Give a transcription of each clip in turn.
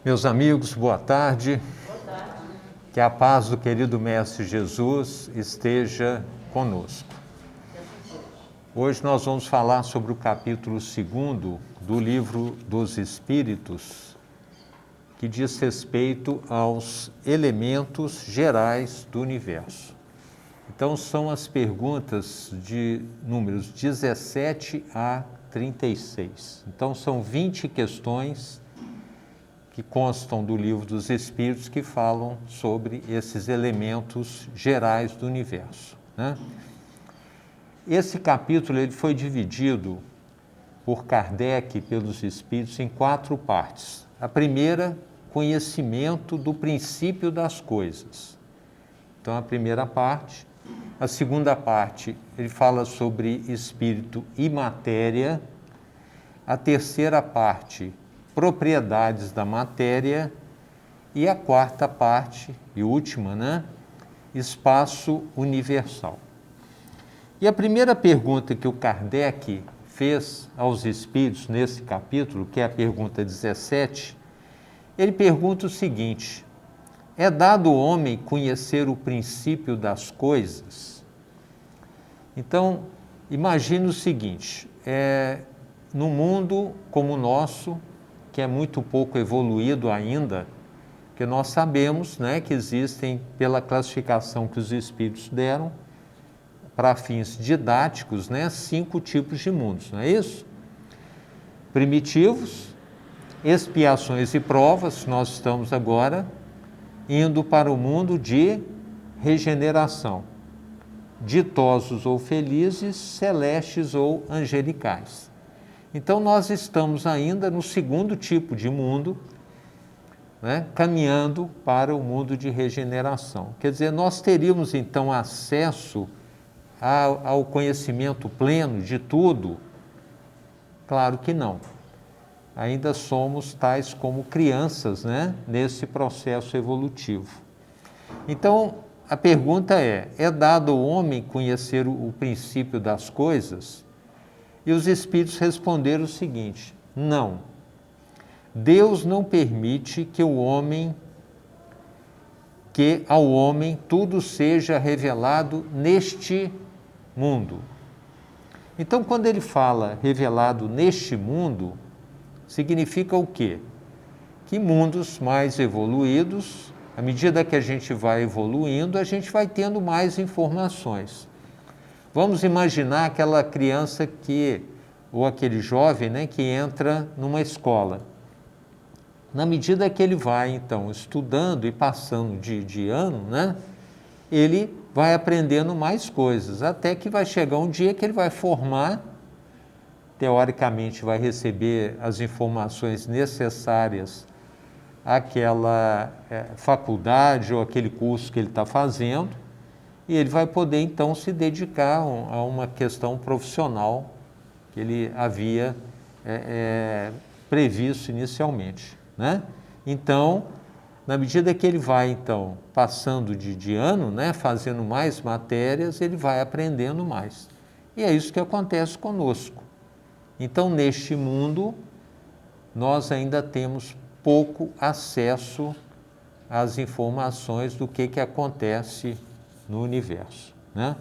Meus amigos, boa tarde. Boa tarde. Que a paz do querido Mestre Jesus esteja conosco. Hoje nós vamos falar sobre o capítulo 2 do Livro dos Espíritos, que diz respeito aos elementos gerais do universo. Então são as perguntas de números 17 a 36. Então são 20 questões que constam do Livro dos Espíritos que falam sobre esses elementos gerais do universo, né? Esse capítulo ele foi dividido por Kardec, pelos Espíritos, em 4 partes. A primeira, conhecimento do princípio das coisas. Então, a primeira parte. A segunda parte, ele fala sobre espírito e matéria. A terceira parte, propriedades da matéria. E a quarta parte, e última, né? Espaço universal. E a primeira pergunta que o Kardec fez aos espíritos nesse capítulo, que é a pergunta 17, ele pergunta o seguinte: é dado ao homem conhecer o princípio das coisas? Então, imagine o seguinte, num mundo como o nosso, que é muito pouco evoluído ainda, que nós sabemos, né, que existem, pela classificação que os espíritos deram, para fins didáticos, né, 5 tipos de mundos, não é isso? Primitivos, expiações e provas. Nós estamos agora indo para o mundo de regeneração, ditosos ou felizes, celestes ou angelicais. Então nós estamos ainda no 2º tipo de mundo, né, caminhando para o mundo de regeneração. Quer dizer, nós teríamos então acesso ao conhecimento pleno de tudo? Claro que não. Ainda somos tais como crianças, né, nesse processo evolutivo. Então, a pergunta é dado ao homem conhecer o princípio das coisas? E os espíritos responderam o seguinte: não. Deus não permite que ao homem tudo seja revelado neste mundo. Então, quando ele fala revelado neste mundo, significa o quê? Que mundos mais evoluídos, à medida que a gente vai evoluindo, a gente vai tendo mais informações. Vamos imaginar aquela criança ou aquele jovem, né, que entra numa escola. Na medida que ele vai, então, estudando e passando de ano, né, ele vai aprendendo mais coisas, até que vai chegar um dia que ele vai formar, teoricamente vai receber as informações necessárias àquela faculdade ou aquele curso que ele está fazendo, e ele vai poder, então, se dedicar a uma questão profissional que ele havia previsto inicialmente, né? Então, na medida que ele vai, então, passando de ano, né, fazendo mais matérias, ele vai aprendendo mais. E é isso que acontece conosco. Então, neste mundo, nós ainda temos pouco acesso às informações do que acontece no universo, né?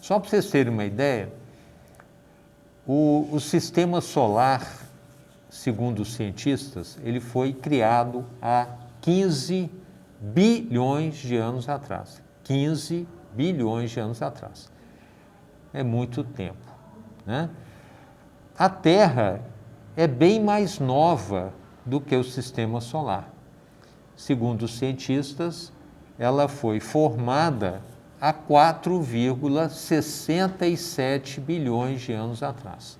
Só para vocês terem uma ideia, o sistema solar, segundo os cientistas, ele foi criado há 15 bilhões de anos atrás. 15 bilhões de anos atrás. É muito tempo, né? A Terra é bem mais nova do que o sistema solar. Segundo os cientistas, ela foi formada há 4,67 bilhões de anos atrás.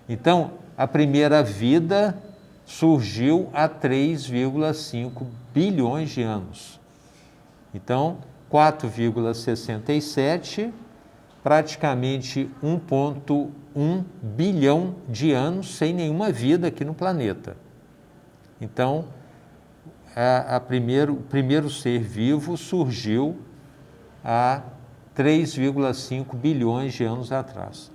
Então, a primeira vida surgiu há 3,5 bilhões de anos. Então, 4,67, praticamente 1,1 bilhão de anos sem nenhuma vida aqui no planeta. Então, o primeiro ser vivo surgiu há 3,5 bilhões de anos atrás.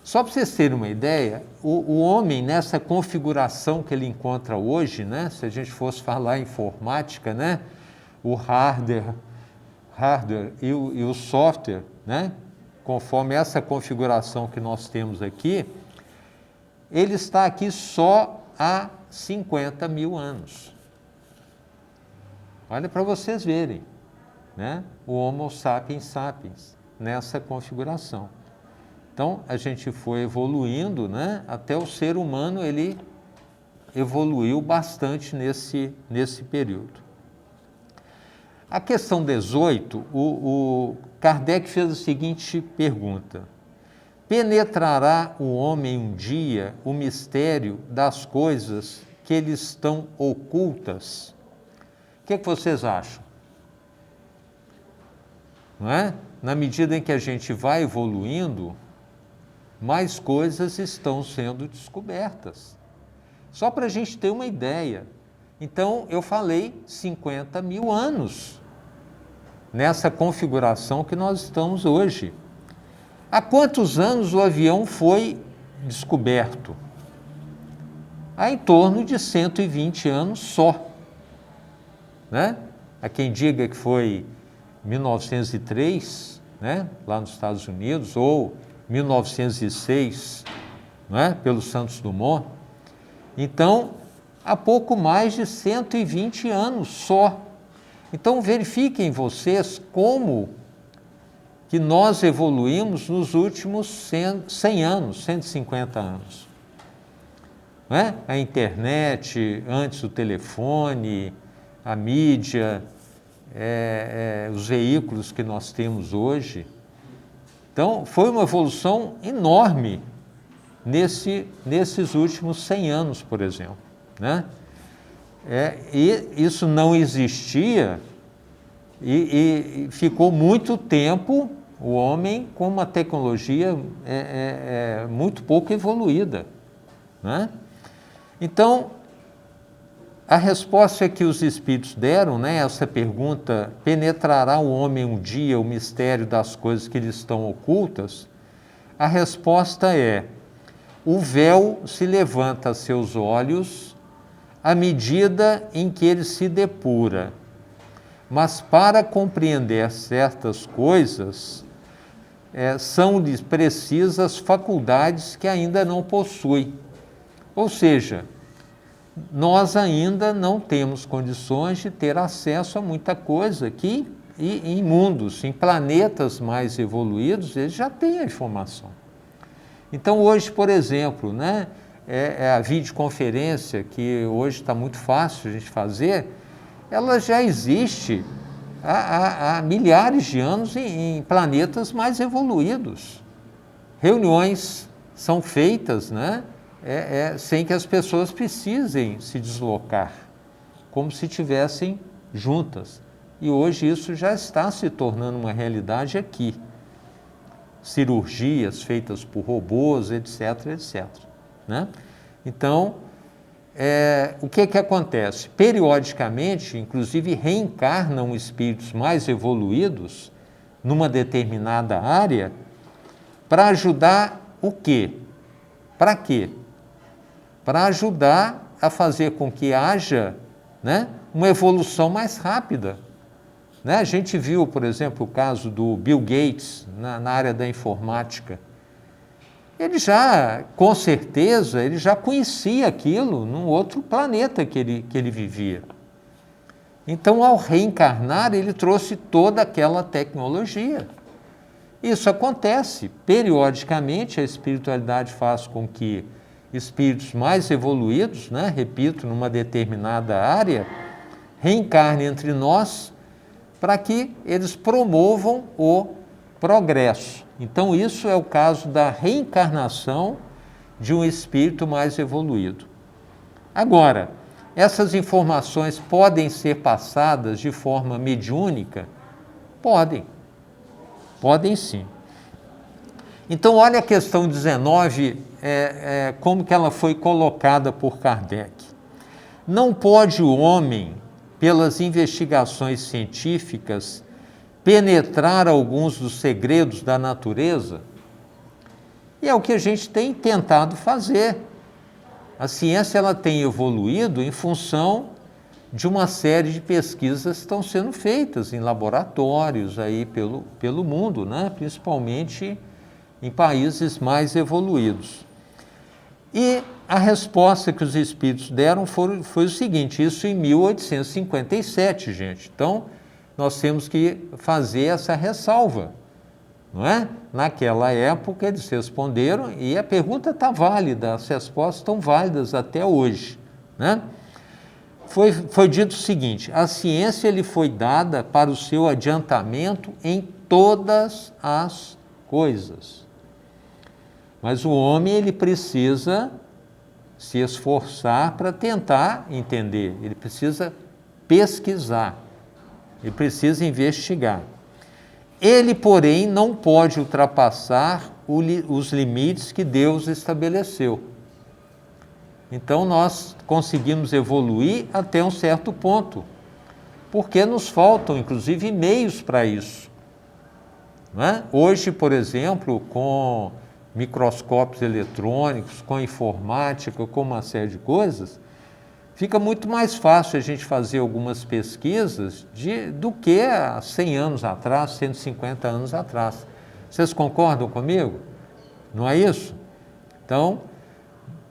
Só para vocês terem uma ideia, o homem, nessa configuração que ele encontra hoje, né, se a gente fosse falar em informática, né, o hardware e o software, né, conforme essa configuração que nós temos aqui, ele está aqui só há 50 mil anos. Olha para vocês verem, né, o Homo sapiens sapiens, nessa configuração. Então, a gente foi evoluindo, né, até o ser humano, ele evoluiu bastante nesse período. A questão 18, o Kardec fez a seguinte pergunta: penetrará o homem um dia o mistério das coisas que lhe estão ocultas? O que vocês acham? Não é? Na medida em que a gente vai evoluindo, mais coisas estão sendo descobertas. Só para a gente ter uma ideia. Então, eu falei 50 mil anos nessa configuração que nós estamos hoje. Há quantos anos o avião foi descoberto? Há em torno de 120 anos só. Né? Há quem diga que foi 1903, né? Lá nos Estados Unidos, ou 1906, né? Pelo Santos Dumont. Então, há pouco mais de 120 anos só. Então, verifiquem vocês como que nós evoluímos nos últimos 100 anos, 150 anos. Não é? A internet, antes o telefone, a mídia, os veículos que nós temos hoje. Então, foi uma evolução enorme nesses últimos 100 anos, por exemplo. Né? E isso não existia e ficou muito tempo o homem com uma tecnologia muito pouco evoluída. Né? Então, a resposta que os Espíritos deram, né, essa pergunta, penetrará o homem um dia o mistério das coisas que lhe estão ocultas? A resposta é: o véu se levanta a seus olhos à medida em que ele se depura. Mas para compreender certas coisas, são-lhes precisas faculdades que ainda não possui. Ou seja, nós ainda não temos condições de ter acesso a muita coisa que em mundos, em planetas mais evoluídos, eles já têm a informação. Então, hoje, por exemplo, né, a videoconferência, que hoje está muito fácil a gente fazer, ela já existe há milhares de anos em planetas mais evoluídos. Reuniões são feitas, né, sem que as pessoas precisem se deslocar, como se estivessem juntas. E hoje isso já está se tornando uma realidade aqui. Cirurgias feitas por robôs, etc., etc. Né? Então, o que acontece? Periodicamente, inclusive, reencarnam espíritos mais evoluídos numa determinada área para ajudar o quê? Para quê? Para ajudar a fazer com que haja, né, uma evolução mais rápida. Né? A gente viu, por exemplo, o caso do Bill Gates na área da informática. Ele já, com certeza, ele já conhecia aquilo num outro planeta que ele vivia. Então, ao reencarnar, ele trouxe toda aquela tecnologia. Isso acontece periodicamente, a espiritualidade faz com que espíritos mais evoluídos, né, repito, numa determinada área, reencarnem entre nós para que eles promovam o progresso. Então, isso é o caso da reencarnação de um espírito mais evoluído. Agora, essas informações podem ser passadas de forma mediúnica? Podem sim. Então, olha a questão 19, como que ela foi colocada por Kardec. Não pode o homem, pelas investigações científicas, penetrar alguns dos segredos da natureza? E é o que a gente tem tentado fazer. A ciência ela tem evoluído em função de uma série de pesquisas que estão sendo feitas em laboratórios aí pelo mundo, né? Principalmente em países mais evoluídos. E a resposta que os espíritos deram foi o seguinte, isso em 1857, gente. Então, nós temos que fazer essa ressalva, não é? Naquela época eles responderam e a pergunta está válida, as respostas estão válidas até hoje, né? Foi dito o seguinte, a ciência lhe foi dada para o seu adiantamento em todas as coisas. Mas o homem ele precisa se esforçar para tentar entender, ele precisa pesquisar, ele precisa investigar. Ele, porém, não pode ultrapassar os limites que Deus estabeleceu. Então, nós conseguimos evoluir até um certo ponto, porque nos faltam, inclusive, meios para isso. Não é? Hoje, por exemplo, com microscópios eletrônicos, com informática, com uma série de coisas, fica muito mais fácil a gente fazer algumas pesquisas do que há 100 anos atrás, 150 anos atrás. Vocês concordam comigo? Não é isso? Então,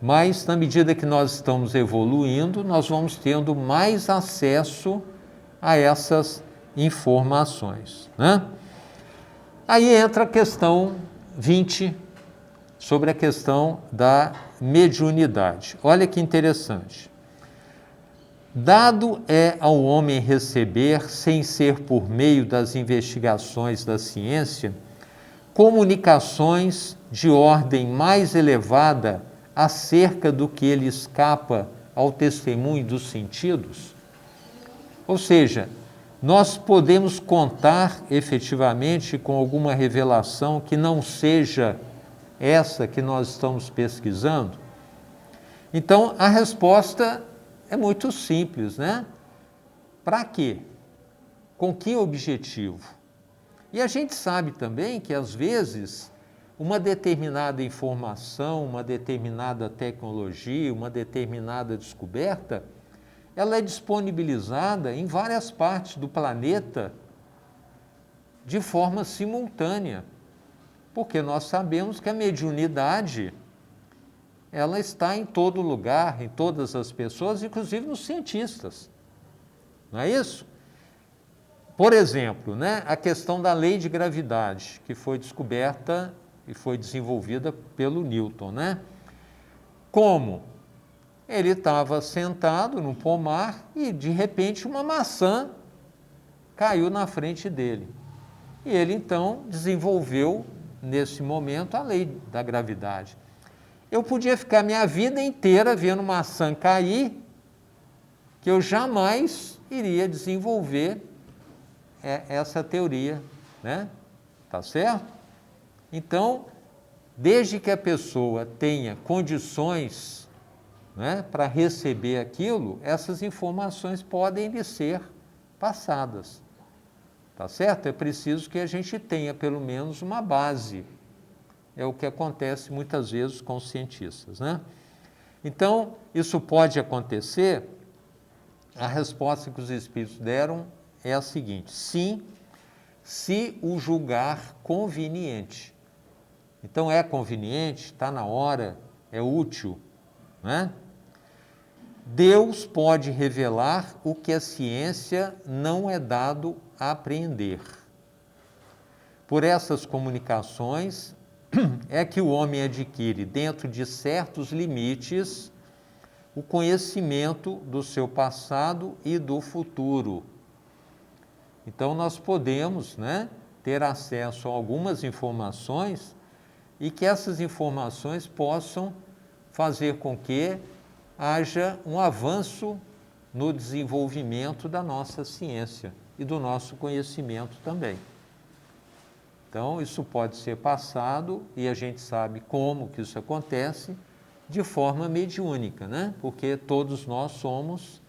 mas na medida que nós estamos evoluindo, nós vamos tendo mais acesso a essas informações, né? Aí entra a questão 20, sobre a questão da mediunidade. Olha que interessante. Dado é ao homem receber, sem ser por meio das investigações da ciência, comunicações de ordem mais elevada acerca do que ele escapa ao testemunho dos sentidos? Ou seja, nós podemos contar efetivamente com alguma revelação que não seja essa que nós estamos pesquisando? Então, a resposta é muito simples, né? Para quê? Com que objetivo? E a gente sabe também que, às vezes, uma determinada informação, uma determinada tecnologia, uma determinada descoberta, ela é disponibilizada em várias partes do planeta de forma simultânea, porque nós sabemos que a mediunidade ela está em todo lugar, em todas as pessoas, inclusive nos cientistas. Não é isso? Por exemplo, né, a questão da lei de gravidade, que foi descoberta e foi desenvolvida pelo Newton, né? Como? Ele estava sentado no pomar e, de repente, uma maçã caiu na frente dele. E ele, então, desenvolveu, nesse momento, a lei da gravidade. Eu podia ficar minha vida inteira vendo maçã cair, que eu jamais iria desenvolver essa teoria, né? Tá certo? Então, desde que a pessoa tenha condições, né, para receber aquilo, essas informações podem lhe ser passadas. Tá certo? É preciso que a gente tenha pelo menos uma base. É o que acontece muitas vezes com os cientistas, né? Então, isso pode acontecer. A resposta que os espíritos deram é a seguinte: sim, se o julgar conveniente. Então, é conveniente, está na hora, é útil, né? Deus pode revelar o que a ciência não é dado a apreender. Por essas comunicações é que o homem adquire, dentro de certos limites, o conhecimento do seu passado e do futuro. Então, nós podemos, né, ter acesso a algumas informações e que essas informações possam fazer com que haja um avanço no desenvolvimento da nossa ciência e do nosso conhecimento também. Então, isso pode ser passado, e a gente sabe como que isso acontece, de forma mediúnica, né? Porque todos nós somos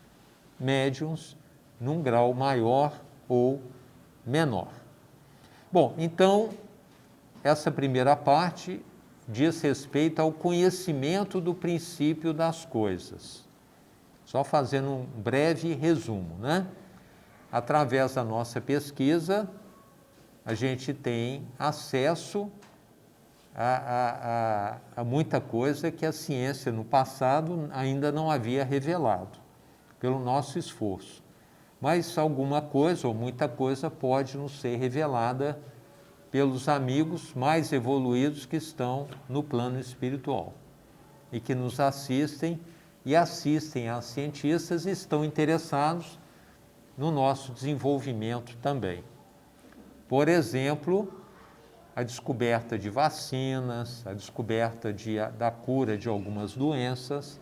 médiuns num grau maior ou menor. Bom, então, essa primeira parte diz respeito ao conhecimento do princípio das coisas. Só fazendo um breve resumo, né? Através da nossa pesquisa, a gente tem acesso a muita coisa que a ciência no passado ainda não havia revelado, pelo nosso esforço. Mas alguma coisa ou muita coisa pode nos ser revelada pelos amigos mais evoluídos que estão no plano espiritual e que nos assistem e assistem a cientistas e estão interessados no nosso desenvolvimento também. Por exemplo, a descoberta de vacinas, a descoberta da cura de algumas doenças,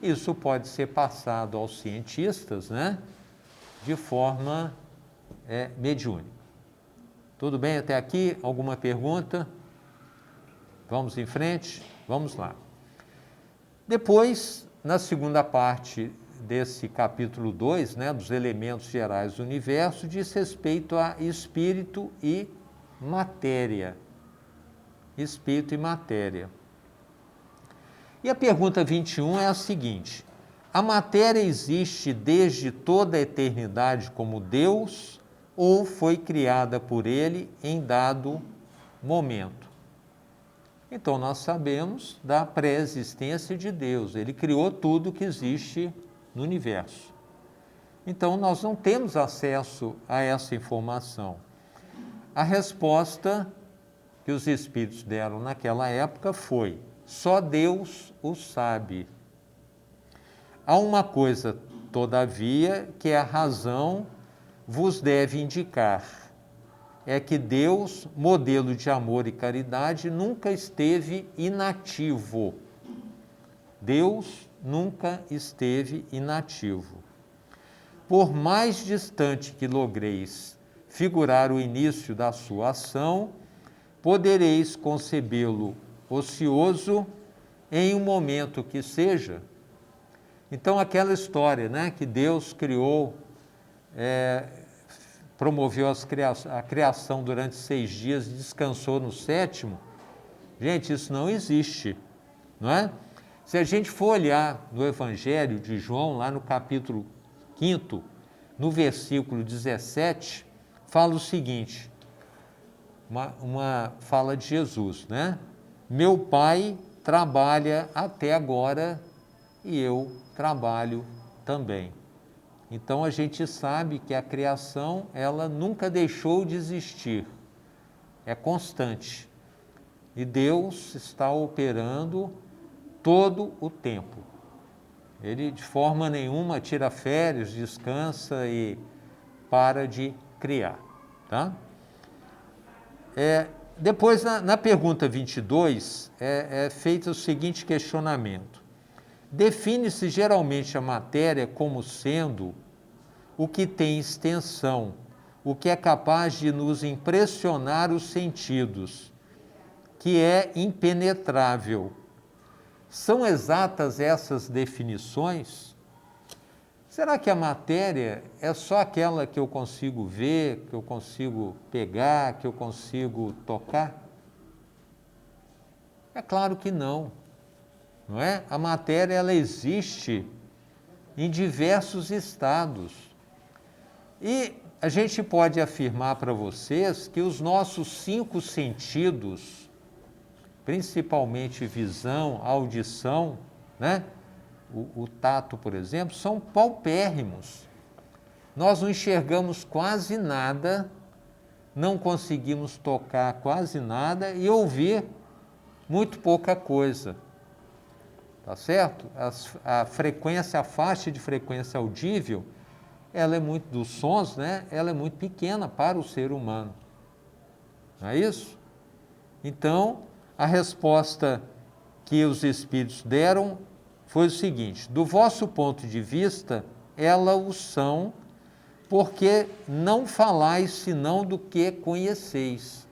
isso pode ser passado aos cientistas, né, de forma mediúnica. Tudo bem até aqui? Alguma pergunta? Vamos em frente? Vamos lá. Depois, na segunda parte desse capítulo 2, né, dos elementos gerais do universo, diz respeito a espírito e matéria. Espírito e matéria. E a pergunta 21 é a seguinte: a matéria existe desde toda a eternidade como Deus ou foi criada por Ele em dado momento? Então, nós sabemos da pré-existência de Deus. Ele criou tudo que existe no universo. Então, nós não temos acesso a essa informação. A resposta que os espíritos deram naquela época foi: só Deus o sabe. Há uma coisa, todavia, que a razão vos deve indicar, é que Deus, modelo de amor e caridade, nunca esteve inativo. Deus nunca esteve inativo. Por mais distante que logreis figurar o início da sua ação, podereis concebê-lo ocioso em um momento que seja. Então, aquela história, né, que Deus criou, promoveu a criação durante 6 dias e descansou no 7º, gente, isso não existe, não é? Se a gente for olhar no Evangelho de João, lá no capítulo 5º, no versículo 17, fala o seguinte, uma fala de Jesus, né? Meu Pai trabalha até agora e eu trabalho também. Então a gente sabe que a criação, ela nunca deixou de existir, é constante. E Deus está operando todo o tempo. Ele de forma nenhuma tira férias, descansa e para de criar. Tá? Depois, na pergunta 22, é feito o seguinte questionamento. Define-se geralmente a matéria como sendo o que tem extensão, o que é capaz de nos impressionar os sentidos, que é impenetrável. São exatas essas definições? Será que a matéria é só aquela que eu consigo ver, que eu consigo pegar, que eu consigo tocar? É claro que não. Não é? A matéria, ela existe em diversos estados. E a gente pode afirmar para vocês que os nossos 5 sentidos, principalmente visão, audição, né? O tato, por exemplo, são paupérrimos. Nós não enxergamos quase nada, não conseguimos tocar quase nada e ouvir muito pouca coisa. Tá certo? A frequência, a faixa de frequência audível, ela é muito, dos sons, né? Ela é muito pequena para o ser humano. Não é isso? Então, a resposta que os espíritos deram foi o seguinte: do vosso ponto de vista, elas o são, porque não falais senão do que conheceis.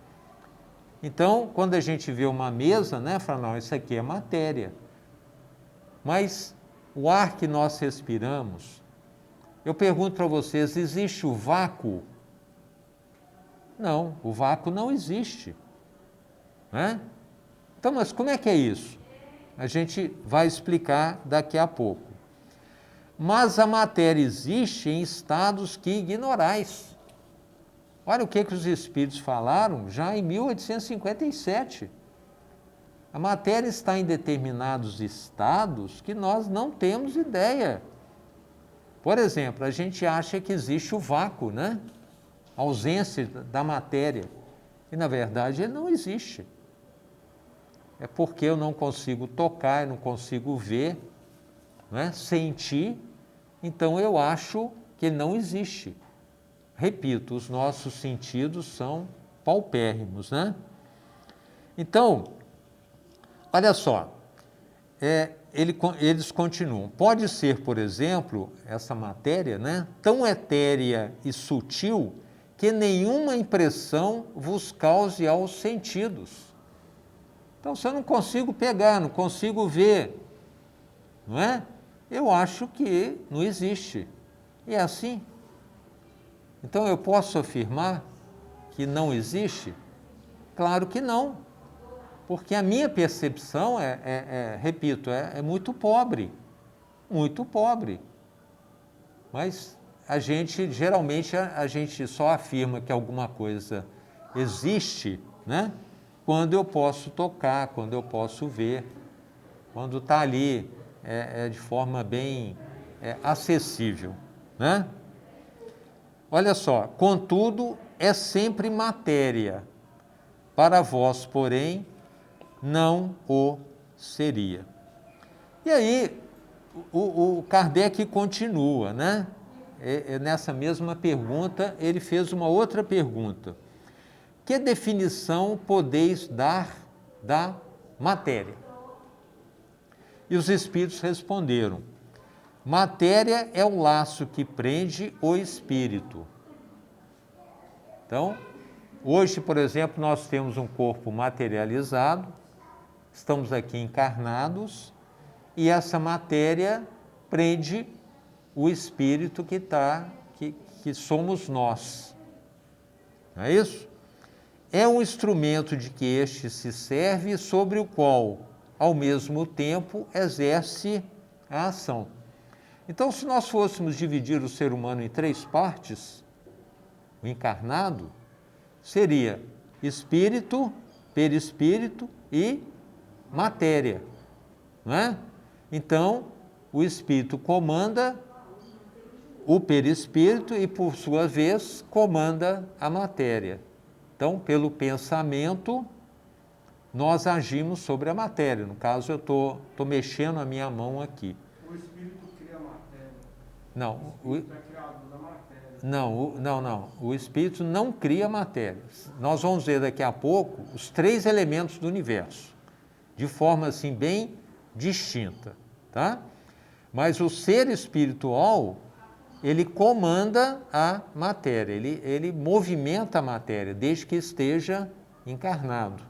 Então, quando a gente vê uma mesa, né, fala, não, isso aqui é matéria. Mas o ar que nós respiramos, eu pergunto para vocês, existe o vácuo? Não, o vácuo não existe. Né? Então, mas como é que é isso? A gente vai explicar daqui a pouco. Mas a matéria existe em estados que ignorais. Olha o que os espíritos falaram já em 1857. A matéria está em determinados estados que nós não temos ideia. Por exemplo, a gente acha que existe o vácuo, né? A ausência da matéria. E, na verdade, ele não existe. É porque eu não consigo tocar, eu não consigo ver, né? Sentir, então eu acho que ele não existe. Repito, os nossos sentidos são paupérrimos, Então, olha só, eles continuam. Pode ser, por exemplo, essa matéria, tão etérea e sutil que nenhuma impressão vos cause aos sentidos. Então, se eu não consigo pegar, não consigo ver, não é? Eu acho que não existe. E é assim. Então, eu posso afirmar que não existe? Claro que não. Porque a minha percepção repito, é muito pobre. Muito pobre. Mas geralmente, a gente só afirma que alguma coisa existe, quando eu posso tocar, quando eu posso ver, quando está ali de forma bem acessível, Olha só, contudo, é sempre matéria, para vós, porém, não o seria. E aí, o Kardec continua, nessa mesma pergunta, ele fez uma outra pergunta. Que definição podeis dar da matéria? E os espíritos responderam: matéria é o laço que prende o espírito. Então, hoje, por exemplo, nós temos um corpo materializado, estamos aqui encarnados, e essa matéria prende o espírito que somos nós. Não é isso? É um instrumento de que este se serve, sobre o qual, ao mesmo tempo, exerce a ação. Então, se nós fôssemos dividir o ser humano em 3 partes, o encarnado seria espírito, perispírito e matéria, não é? Então, o espírito comanda o perispírito e, por sua vez, comanda a matéria. Então, pelo pensamento, nós agimos sobre a matéria. No caso, eu estou mexendo a minha mão aqui. O espírito cria a matéria. Não. O espírito é criado da matéria. Não. O espírito não cria matéria. Nós vamos ver daqui a pouco os 3 elementos do universo, de forma assim bem distinta, tá? Mas o ser espiritual, ele comanda a matéria, ele movimenta a matéria, desde que esteja encarnado.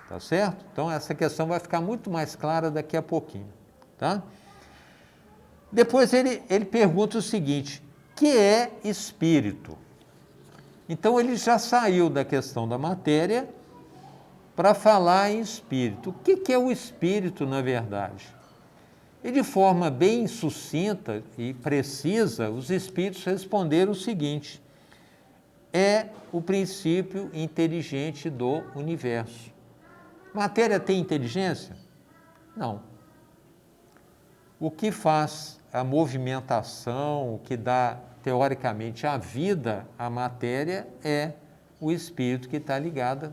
Tá certo? Então, essa questão vai ficar muito mais clara daqui a pouquinho, tá? Depois ele pergunta o seguinte: que é espírito? Então, ele já saiu da questão da matéria para falar em espírito. O que é o espírito, na verdade? E de forma bem sucinta e precisa, os espíritos responderam o seguinte: é o princípio inteligente do universo. Matéria tem inteligência? Não. O que faz a movimentação, o que dá, teoricamente, a vida à matéria é o espírito que está ligado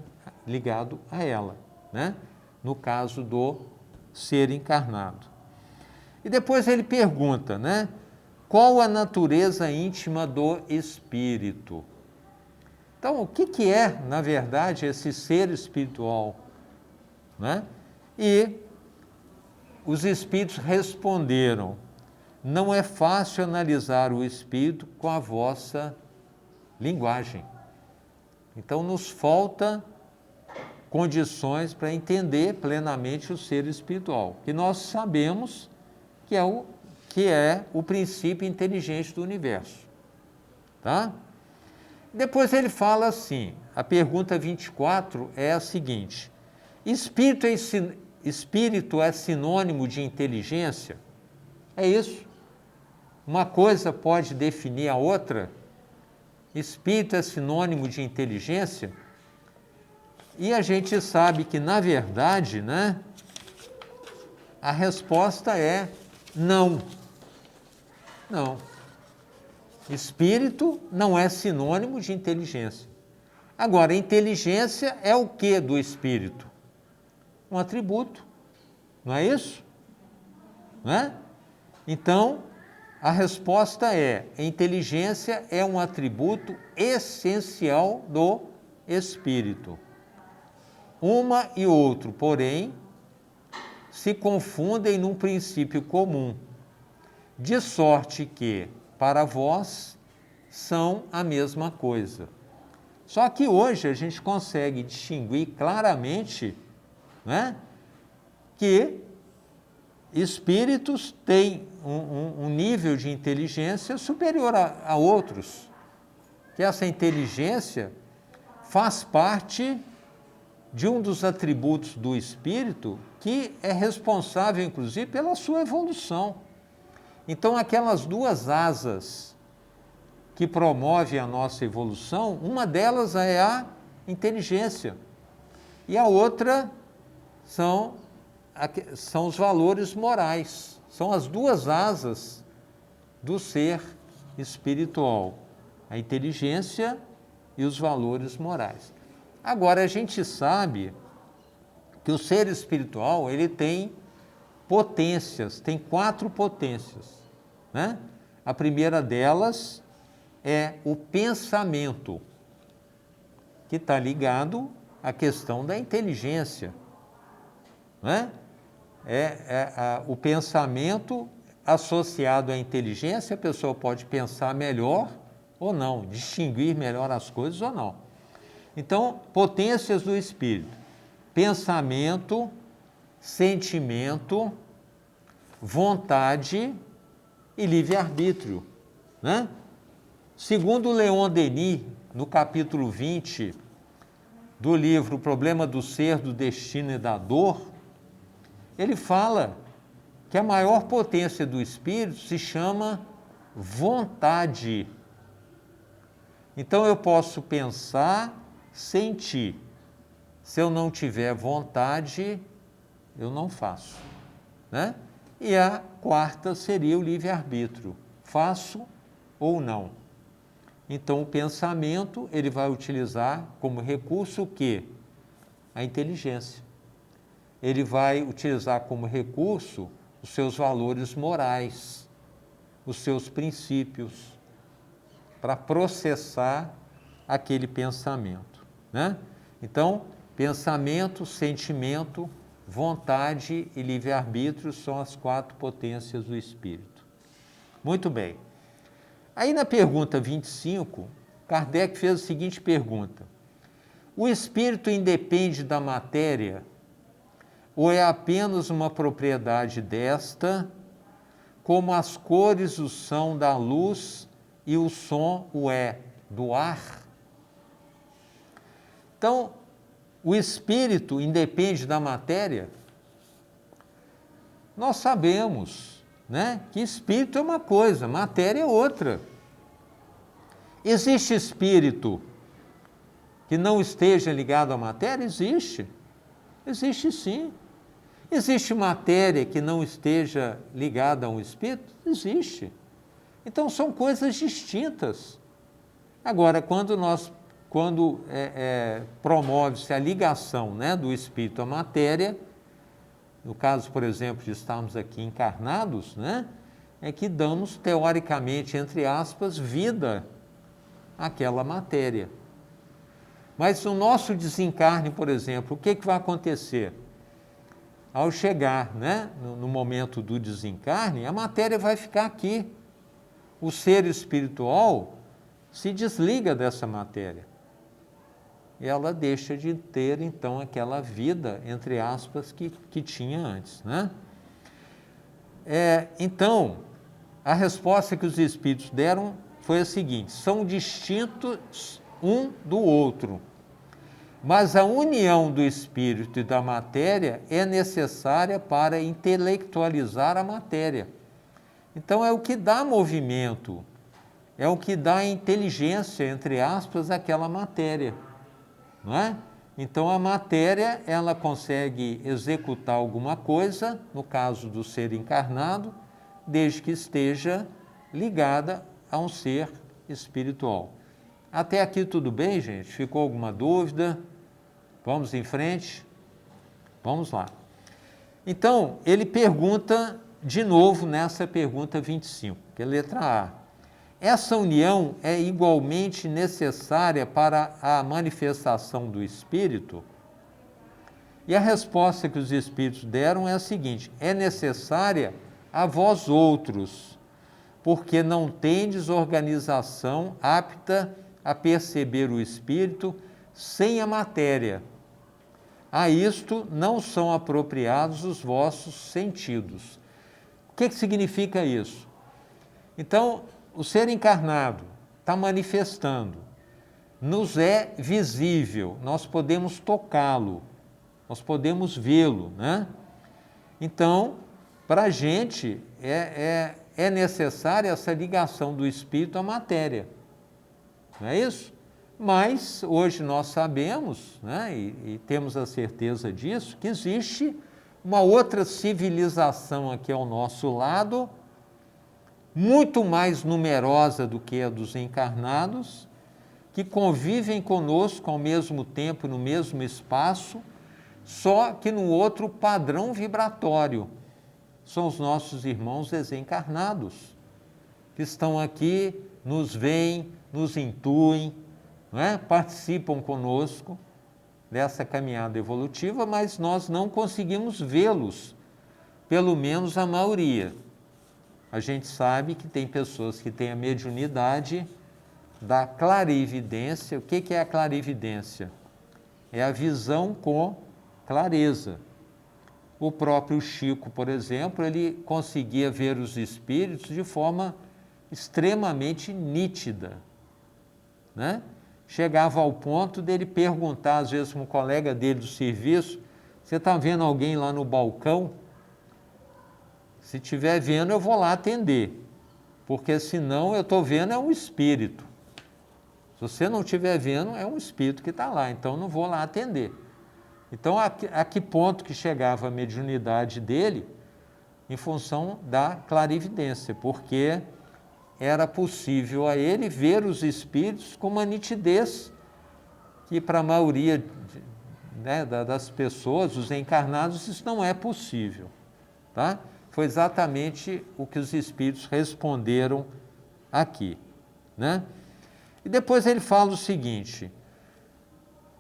a ela, no caso do ser encarnado. E depois ele pergunta, qual a natureza íntima do espírito? Então, o que é, na verdade, esse ser espiritual? E os espíritos responderam: não é fácil analisar o espírito com a vossa linguagem. Então, nos falta condições para entender plenamente o ser espiritual, que nós sabemos que é o princípio inteligente do universo. Tá? Depois ele fala assim, a pergunta 24 é a seguinte: Espírito é sinônimo de inteligência? É isso. Uma coisa pode definir a outra? Espírito é sinônimo de inteligência? E a gente sabe que, na verdade, né, a resposta é não. Não. Espírito não é sinônimo de inteligência. Agora, inteligência é o que do espírito? Um atributo. Não é isso? Não é? Então, a resposta é: inteligência é um atributo essencial do espírito. Uma e outro, porém, se confundem num princípio comum, de sorte que, para vós, são a mesma coisa. Só que hoje a gente consegue distinguir claramente, né, que espíritos têm um nível de inteligência superior a outros, que essa inteligência faz parte de um dos atributos do espírito que é responsável, inclusive, pela sua evolução. Então, aquelas duas asas que promovem a nossa evolução, uma delas é a inteligência e a outra são os valores morais. São as duas asas do ser espiritual, a inteligência e os valores morais. Agora, a gente sabe que o ser espiritual, ele tem potências, tem 4 potências, né? A primeira delas é o pensamento, que está ligado à questão da inteligência, né? O pensamento associado à inteligência, a pessoa pode pensar melhor ou não, distinguir melhor as coisas ou não. Então, potências do espírito: pensamento, sentimento, vontade e livre-arbítrio, né? Segundo Leon Denis, no capítulo 20 do livro O Problema do Ser, do Destino e da Dor, ele fala que a maior potência do espírito se chama vontade. Então eu posso pensar, sentir. Se eu não tiver vontade, eu não faço, né? E a quarta seria o livre-arbítrio. Faço ou não. Então o pensamento, ele vai utilizar como recurso o quê? A inteligência. Ele vai utilizar como recurso os seus valores morais, os seus princípios, para processar aquele pensamento, né? Então, pensamento, sentimento, vontade e livre-arbítrio são as 4 potências do espírito. Muito bem. Aí na pergunta 25, Kardec fez a seguinte pergunta: o espírito independe da matéria ou é apenas uma propriedade desta, como as cores o são da luz e o som o é do ar? Então, o espírito independe da matéria? Nós sabemos, né, que espírito é uma coisa, matéria é outra. Existe espírito que não esteja ligado à matéria? Existe. Existe sim. Existe matéria que não esteja ligada a um espírito? Existe. Então são coisas distintas. Agora, quando promove-se a ligação, né, do espírito à matéria, no caso, por exemplo, de estarmos aqui encarnados, né, é que damos, teoricamente, entre aspas, vida àquela matéria. Mas no nosso desencarne, por exemplo, o que vai acontecer? Ao chegar, né, no momento do desencarne, a matéria vai ficar aqui. O ser espiritual se desliga dessa matéria. E ela deixa de ter, então, aquela vida, entre aspas, que tinha antes, né? Então, a resposta que os espíritos deram foi a seguinte: são distintos um do outro, Mas a união do espírito e da matéria é necessária para intelectualizar a matéria. Então é o que dá movimento, é o que dá inteligência, entre aspas, àquela matéria, não é? Então a matéria, ela consegue executar alguma coisa, no caso do ser encarnado, desde que esteja ligada a um ser espiritual. Até aqui tudo bem, gente? Ficou alguma dúvida? Vamos em frente? Vamos lá. Então, ele pergunta de novo nessa pergunta 25, que é a letra A. Essa união é igualmente necessária para a manifestação do Espírito? E a resposta que os Espíritos deram é a seguinte: é necessária a vós outros, porque não tendes organização apta a perceber o Espírito sem a matéria. A isto não são apropriados os vossos sentidos. O que significa isso? Então, o ser encarnado está manifestando, nos é visível, nós podemos tocá-lo, nós podemos vê-lo, né? Então, para a gente é necessária essa ligação do espírito à matéria, não é isso? Mas hoje nós sabemos, né, e temos a certeza disso, que existe uma outra civilização aqui ao nosso lado, muito mais numerosa do que a dos encarnados, que convivem conosco ao mesmo tempo, no mesmo espaço, só que no outro padrão vibratório. São os nossos irmãos desencarnados, que estão aqui, nos veem, nos intuem, não é? Participam conosco dessa caminhada evolutiva, mas nós não conseguimos vê-los, pelo menos a maioria. A gente sabe que tem pessoas que têm a mediunidade da clarividência. O que é a clarividência? É a visão com clareza. O próprio Chico, por exemplo, ele conseguia ver os espíritos de forma extremamente nítida, né? Chegava ao ponto dele perguntar, às vezes, para um colega dele do serviço: você está vendo alguém lá no balcão? Se estiver vendo, eu vou lá atender, porque senão eu estou vendo é um espírito. Se você não estiver vendo, é um espírito que está lá, então não vou lá atender. Então, a que ponto que chegava a mediunidade dele em função da clarividência, porque era possível a ele ver os espíritos com uma nitidez que para a maioria, né, das pessoas, os encarnados, isso não é possível, tá? Foi exatamente o que os espíritos responderam aqui, né? E depois ele fala o seguinte: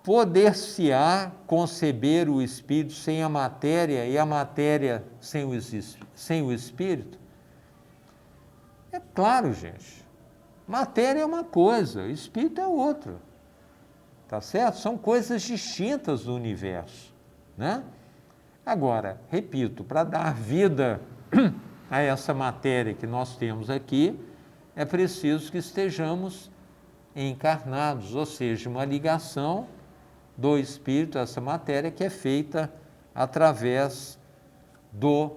poder-se-á conceber o espírito sem a matéria e a matéria sem o espírito? É claro, gente. Matéria é uma coisa, espírito é outra. Tá certo? São coisas distintas do universo, né? Agora, repito, para dar vida a essa matéria que nós temos aqui, é preciso que estejamos encarnados, ou seja, uma ligação do espírito a essa matéria que é feita através do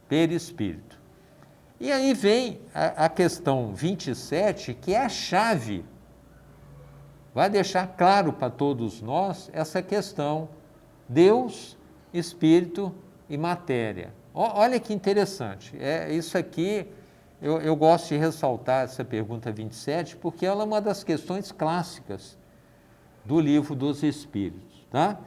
perispírito. E aí vem a questão 27, que é a chave. Vai deixar claro para todos nós essa questão: Deus, espírito e matéria. Olha que interessante. Isso aqui, eu gosto de ressaltar essa pergunta 27, porque ela é uma das questões clássicas do Livro dos Espíritos, tá?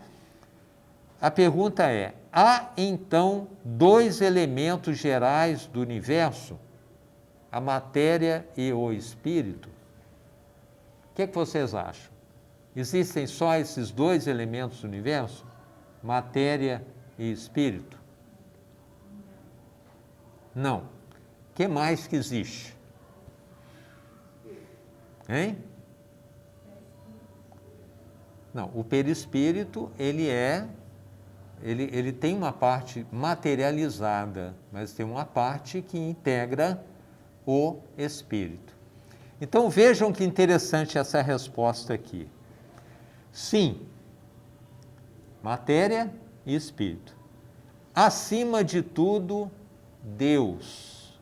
A pergunta é: há então dois elementos gerais do universo, a matéria e o espírito? O que vocês acham? Existem só esses dois elementos do universo, matéria e espírito? Não. O que mais que existe? Hein? Não, o perispírito, ele tem uma parte materializada, mas tem uma parte que integra o espírito. Então vejam que interessante essa resposta aqui. Sim, Matéria e espírito. Acima de tudo, Deus,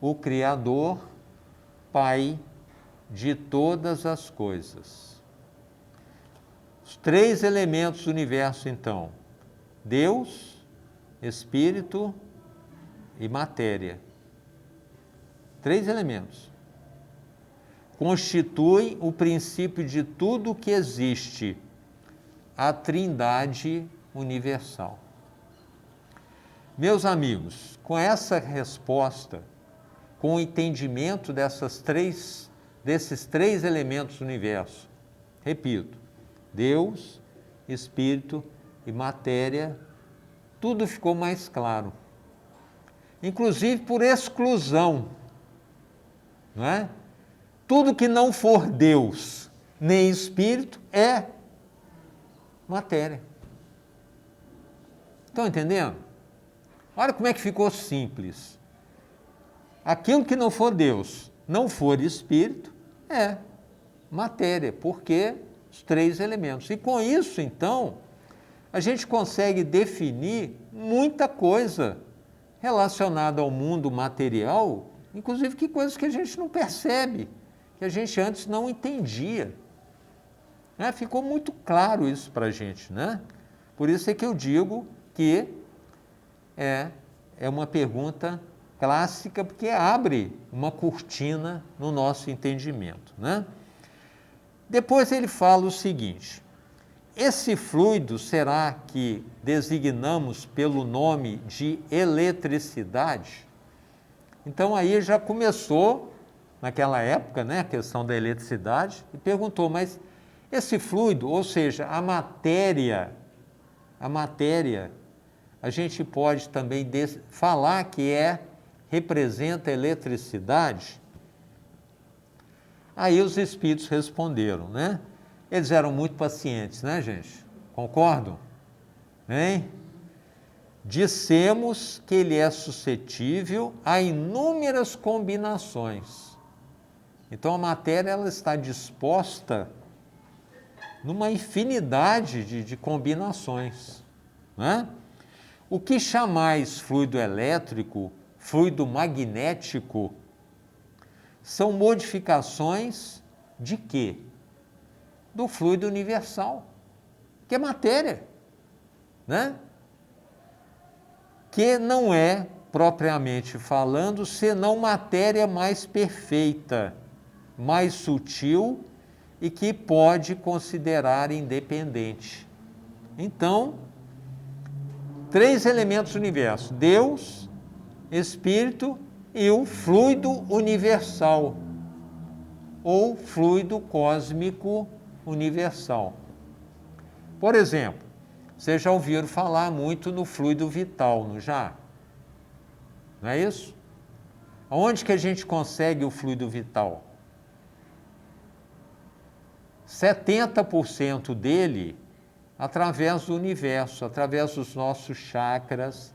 o Criador, Pai de todas as coisas. Os três elementos do universo, então: Deus, Espírito e matéria. Três elementos. Constituem o princípio de tudo que existe, a Trindade universal. Meus amigos, com essa resposta, com o entendimento desses três elementos do universo, repito, Deus, Espírito e matéria, tudo ficou mais claro. Inclusive por exclusão, não é? Tudo que não for Deus nem Espírito é matéria. Estão entendendo? Olha como é que ficou simples. Aquilo que não for Deus, não for Espírito, é matéria, porque os três elementos. E com isso, então, a gente consegue definir muita coisa relacionada ao mundo material, inclusive que coisas que a gente não percebe, que a gente antes não entendia. Né? Ficou muito claro isso para a gente, né? Por isso é que eu digo que é uma pergunta clássica, porque abre uma cortina no nosso entendimento, né? Depois ele fala o seguinte: esse fluido será que designamos pelo nome de eletricidade? Então aí já começou, naquela época, né, a questão da eletricidade, e perguntou, mas esse fluido, ou seja, a matéria, a gente pode também falar que representa a eletricidade? Aí os espíritos responderam, né? Eles eram muito pacientes, né, gente? Concordam? Hein? Dissemos que ele é suscetível a inúmeras combinações. Então a matéria ela está disposta numa infinidade de combinações, né? O que chamais fluido elétrico, fluido magnético, são modificações de quê? Do fluido universal, que é matéria, né? Que não é, propriamente falando, senão matéria mais perfeita, mais sutil e que pode considerar independente. Então, três elementos do universo: Deus, Espírito e o fluido universal, ou fluido cósmico universal. Por exemplo, vocês já ouviram falar muito no fluido vital, não já? Não é isso? Onde que a gente consegue o fluido vital? 70% dele através do universo, através dos nossos chakras,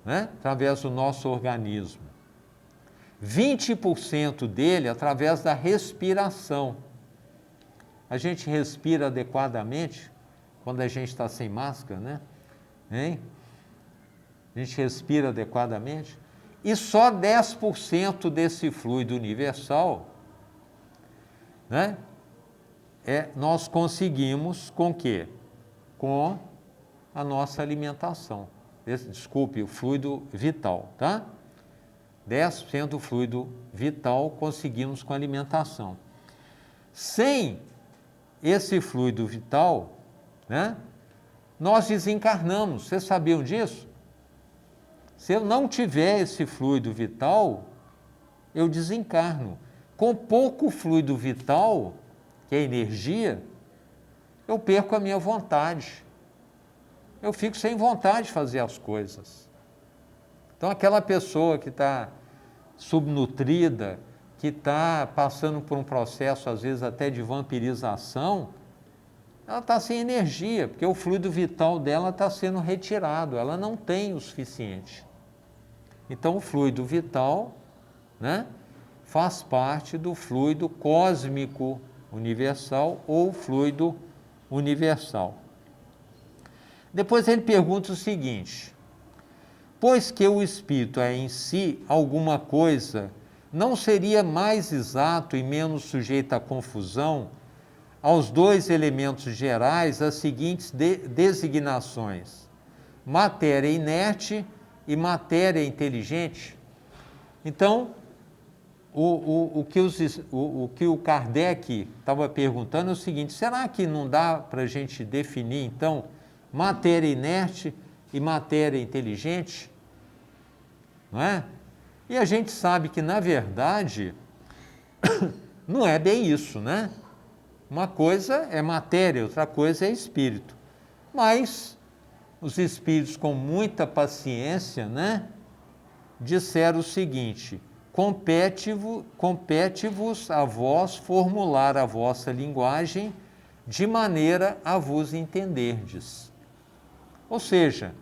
né? Através do nosso organismo. 20% dele através da respiração. A gente respira adequadamente quando a gente está sem máscara, né? Hein? A gente respira adequadamente. E só 10% desse fluido universal, né? Nós conseguimos com o quê? Com a nossa alimentação. Desculpe, o fluido vital, tá? 10% do fluido vital conseguimos com a alimentação. Sem esse fluido vital, né, nós desencarnamos. Vocês sabiam disso? Se eu não tiver esse fluido vital, eu desencarno. Com pouco fluido vital, que é energia, eu perco a minha vontade. Eu fico sem vontade de fazer as coisas. Então, aquela pessoa que está subnutrida, que está passando por um processo, às vezes, até de vampirização, ela está sem energia, porque o fluido vital dela está sendo retirado, ela não tem o suficiente. Então, o fluido vital, né, faz parte do fluido cósmico universal ou fluido universal. Depois ele pergunta o seguinte: pois que o espírito é em si alguma coisa, não seria mais exato e menos sujeito à confusão aos dois elementos gerais as seguintes designações: matéria inerte e matéria inteligente? Então, o que o Kardec estava perguntando é o seguinte: será que não dá para a gente definir, então, matéria inerte e matéria inteligente? Não é? E a gente sabe que, na verdade, não é bem isso, né? Uma coisa é matéria, outra coisa é espírito. Mas os espíritos, com muita paciência, né, disseram o seguinte: compete-vos a vós formular a vossa linguagem de maneira a vos entenderdes. Ou seja,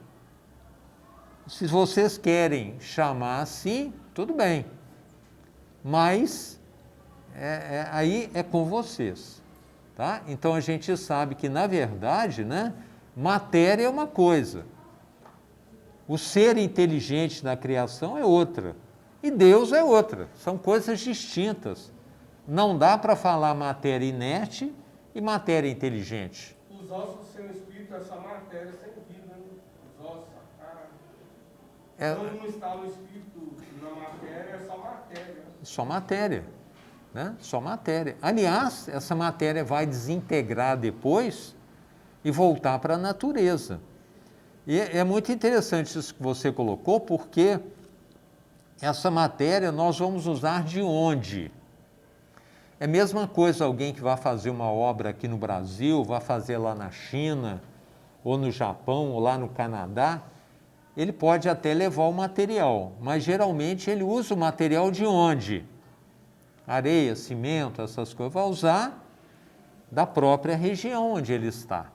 se vocês querem chamar assim, tudo bem, mas aí é com vocês, tá? Então a gente sabe que, na verdade, né, matéria é uma coisa, o ser inteligente na criação é outra, e Deus é outra, são coisas distintas. Não dá para falar matéria inerte e matéria inteligente. Os ossos sem o espírito é só matéria sem vida, né? Os ossos, a cara. Quando não está no espírito, na matéria, é só matéria. Só matéria, né? Só matéria. Aliás, essa matéria vai desintegrar depois e voltar para a natureza. E é muito interessante isso que você colocou, porque essa matéria nós vamos usar de onde? É a mesma coisa alguém que vai fazer uma obra aqui no Brasil, vai fazer lá na China, ou no Japão, ou lá no Canadá, ele pode até levar o material, mas geralmente ele usa o material de onde? Areia, cimento, essas coisas, vai usar da própria região onde ele está.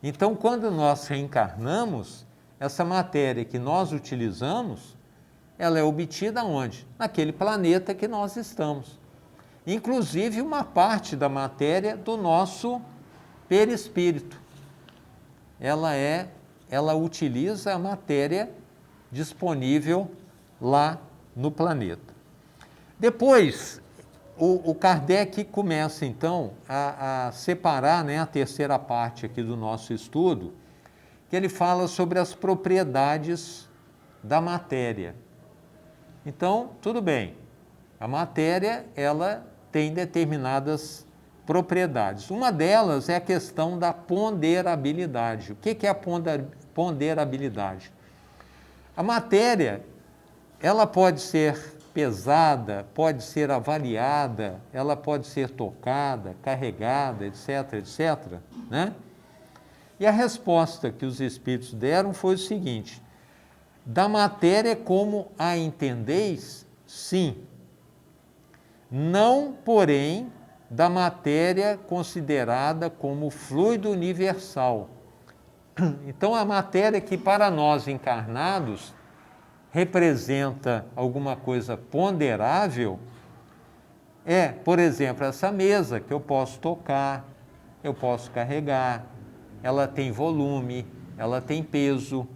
Então, quando nós reencarnamos, essa matéria que nós utilizamos, ela é obtida onde? Naquele planeta que nós estamos. Inclusive uma parte da matéria do nosso perispírito. Ela utiliza a matéria disponível lá no planeta. Depois, o Kardec começa então a separar, né, a terceira parte aqui do nosso estudo, que ele fala sobre as propriedades da matéria. Então, tudo bem, a matéria ela tem determinadas propriedades. Uma delas é a questão da ponderabilidade. O que é a ponderabilidade? A matéria, ela pode ser pesada, pode ser avaliada, ela pode ser tocada, carregada, etc., etc., né? E a resposta que os espíritos deram foi o seguinte: da matéria como a entendeis, sim. Não, porém, da matéria considerada como fluido universal. Então, a matéria que para nós encarnados representa alguma coisa ponderável é, por exemplo, essa mesa que eu posso tocar, eu posso carregar, ela tem volume, ela tem peso.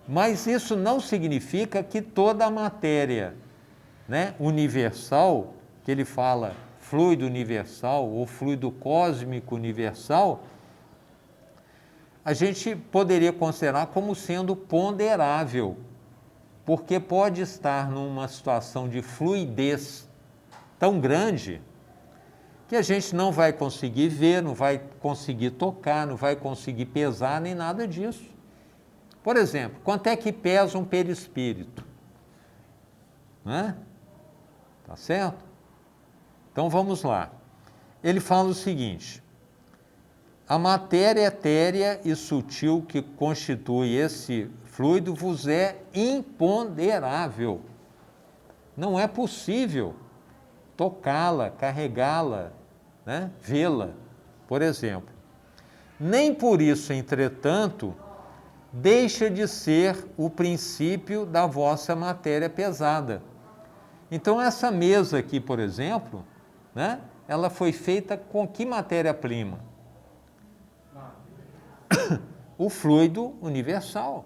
Mas isso não significa que toda a matéria, né, universal, que ele fala fluido universal ou fluido cósmico universal, a gente poderia considerar como sendo ponderável, porque pode estar numa situação de fluidez tão grande que a gente não vai conseguir ver, não vai conseguir tocar, não vai conseguir pesar, nem nada disso. Por exemplo, quanto é que pesa um perispírito? Né? Tá certo? Então vamos lá. Ele fala o seguinte: a matéria etérea e sutil que constitui esse fluido vos é imponderável. Não é possível tocá-la, carregá-la, né? Vê-la, por exemplo. Nem por isso, entretanto, deixa de ser o princípio da vossa matéria pesada. Então, essa mesa aqui, por exemplo, né, ela foi feita com que matéria-prima? o fluido universal,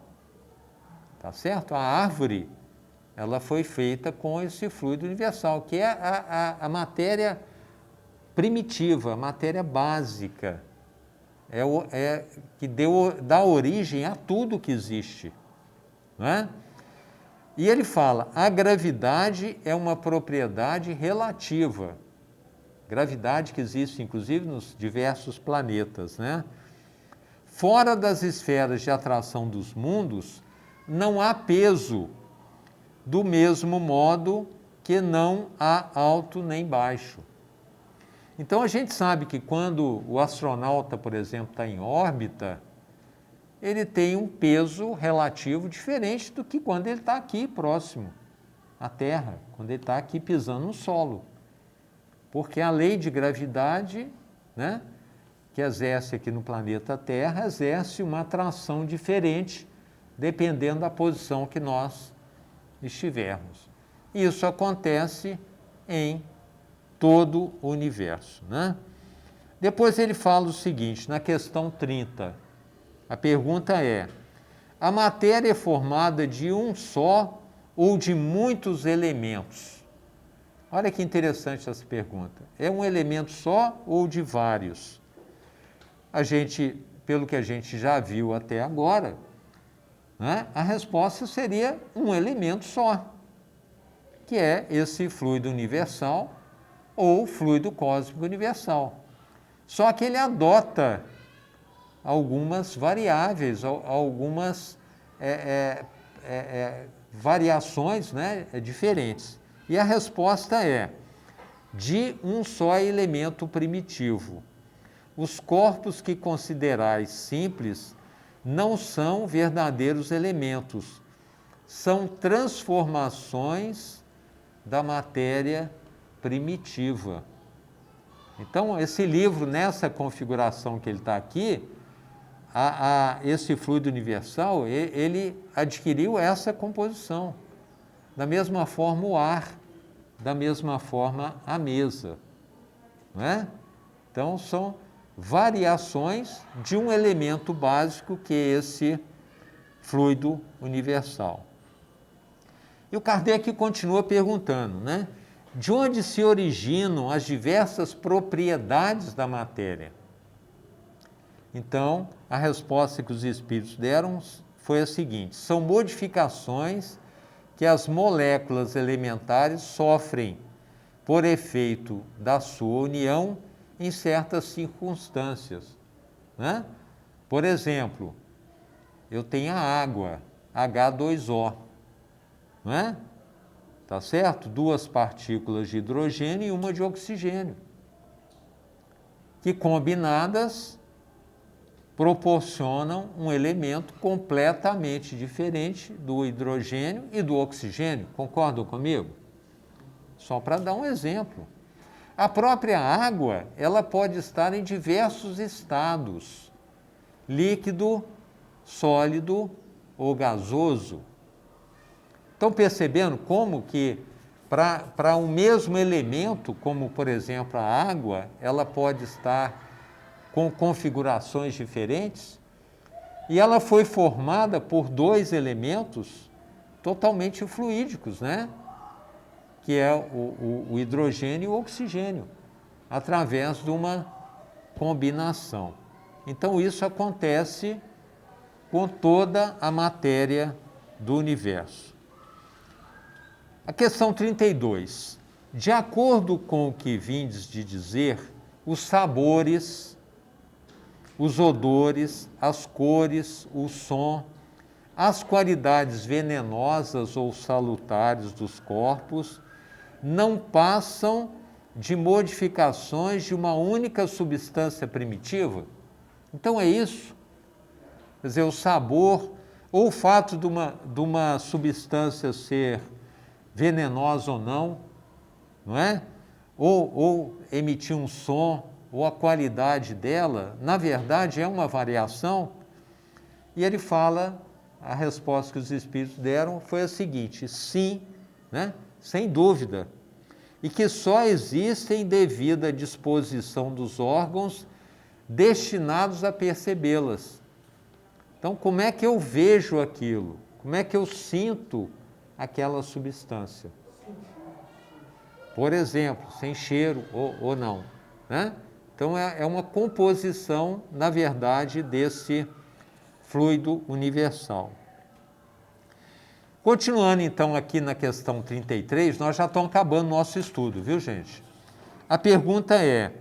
tá certo? A árvore, ela foi feita com esse fluido universal, que é a matéria primitiva, a matéria básica, que dá origem a tudo que existe, não é? E ele fala, a gravidade é uma propriedade relativa, gravidade que existe inclusive nos diversos planetas, né? Fora das esferas de atração dos mundos, não há peso, do mesmo modo que não há alto nem baixo. Então a gente sabe que quando o astronauta, por exemplo, está em órbita, ele tem um peso relativo diferente do que quando ele está aqui próximo à Terra, quando ele está aqui pisando no solo. Porque a lei de gravidade, né, que exerce aqui no planeta Terra, exerce uma atração diferente, dependendo da posição que nós estivermos. Isso acontece em todo o universo, né? Depois ele fala o seguinte, na questão 30, a pergunta é, a matéria é formada de um só ou de muitos elementos? Olha que interessante essa pergunta. É um elemento só ou de vários? Pelo que a gente já viu até agora, né, a resposta seria um elemento só, que é esse fluido universal ou fluido cósmico universal. Só que ele adota algumas variáveis, algumas variações, né, diferentes. E a resposta é de um só elemento primitivo. Os corpos que considerais simples não são verdadeiros elementos, são transformações da matéria primitiva. Então, esse livro, nessa configuração que ele está aqui, esse fluido universal, ele adquiriu essa composição. Da mesma forma o ar, da mesma forma a mesa, não é? Então, são variações de um elemento básico que é esse fluido universal. E o Kardec continua perguntando, né? De onde se originam as diversas propriedades da matéria? Então, a resposta que os espíritos deram foi a seguinte: são modificações que as moléculas elementares sofrem por efeito da sua união em certas circunstâncias, né? Por exemplo, eu tenho a água, H2O, não é? Tá certo? 2 partículas de hidrogênio e uma de oxigênio, que combinadas proporcionam um elemento completamente diferente do hidrogênio e do oxigênio. Concordam comigo? Só para dar um exemplo. A própria água, ela pode estar em diversos estados, líquido, sólido ou gasoso. Estão percebendo como que para um mesmo elemento, como por exemplo a água, ela pode estar com configurações diferentes? E ela foi formada por 2 elementos totalmente fluídicos, né? Que é o hidrogênio e o oxigênio, através de uma combinação. Então, isso acontece com toda a matéria do universo. A questão 32. De acordo com o que vindes de dizer, os sabores, os odores, as cores, o som, as qualidades venenosas ou salutares dos corpos não passam de modificações de uma única substância primitiva? Então é isso. Quer dizer, o sabor ou o fato de uma substância ser venenosa ou não, não é? Ou emitir um som, ou a qualidade dela, na verdade é uma variação. E ele fala, a resposta que os espíritos deram foi a seguinte: sim, né? Sem dúvida, e que só existem devido à disposição dos órgãos destinados a percebê-las. Então, como é que eu vejo aquilo? Como é que eu sinto aquela substância? Por exemplo, sem cheiro ou não, né? Então, é uma composição, na verdade, desse fluido universal. Continuando, então, aqui na questão 33, nós já estamos acabando o nosso estudo, viu, gente? A pergunta é: